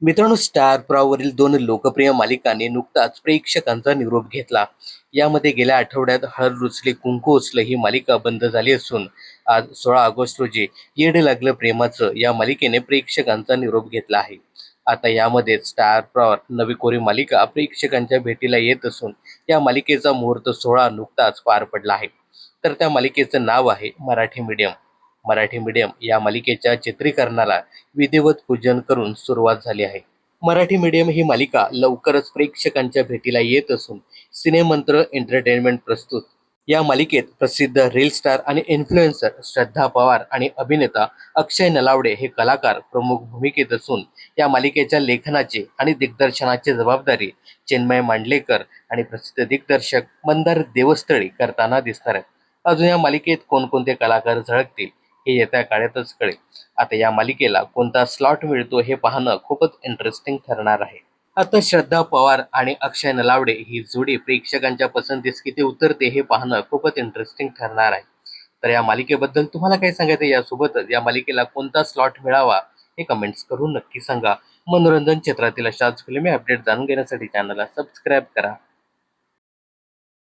मित्रांनो, स्टार प्रवाहावरील 2 लोकप्रिय मालिकांनी नुकताच प्रेक्षकांचा निरोप घेतला. यामध्ये गेल्या आठवड्यात हळद रुचले कुंकू उचलं ही मालिका बंद झाली असून आज 16 ऑगस्ट रोजी येड लागलं प्रेमाचं या मालिकेने प्रेक्षकांचा निरोप घेतला आहे. आता यामध्ये स्टार प्रवाह नवी कोरी मालिका प्रेक्षकांच्या भेटीला येत असून या मालिकेचा मुहूर्त सोहळा नुकताच पार पडला आहे. तर त्या मालिकेचं नाव आहे मराठी मीडियम. मराठी मीडियम या मालिकेच्या चित्रीकरणाला विधिवत पूजन करून सुरुवात झाली आहे. मराठी मीडियम ही मालिका लवकरच प्रेक्षकांच्या भेटीला येत असून सिनेमंत्र एंटरटेनमेंट प्रस्तुत. या मालिकेत प्रसिद्ध रील स्टार आणि इन्फ्लुएन्सर श्रद्धा पवार आणि अभिनेता अक्षय नलावडे हे कलाकार प्रमुख भूमिकेत असून या मालिकेच्या लेखनाची आणि दिग्दर्शनाची जबाबदारी चिन्मय मांडलेकर आणि प्रसिद्ध दिग्दर्शक मंदार देवस्थळी करताना दिसणार आहेत. अजून या मालिकेत कोणकोणते कलाकार झळकतील हे येत्या काळातच कळेल. आता या मालिकेला कोणता स्लॉट मिळतो हे पाहणं खूपच इंटरेस्टिंग ठरणार आहे. आता श्रद्धा पवार आणि अक्षय नलावडे ही जोडी प्रेक्षकांच्या पसंतीस किती उतरते हे पाहणं खूपच इंटरेस्टिंग ठरणार आहे. तर या मालिकेबद्दल तुम्हाला काय सांगायचं, यासोबतच या मालिकेला कोणता स्लॉट मिळावा हे कमेंट्स करून नक्की सांगा. मनोरंजन क्षेत्रातील अशाच फिल्मी अपडेट जाणून घेण्यासाठी चॅनलला सबस्क्राईब करा.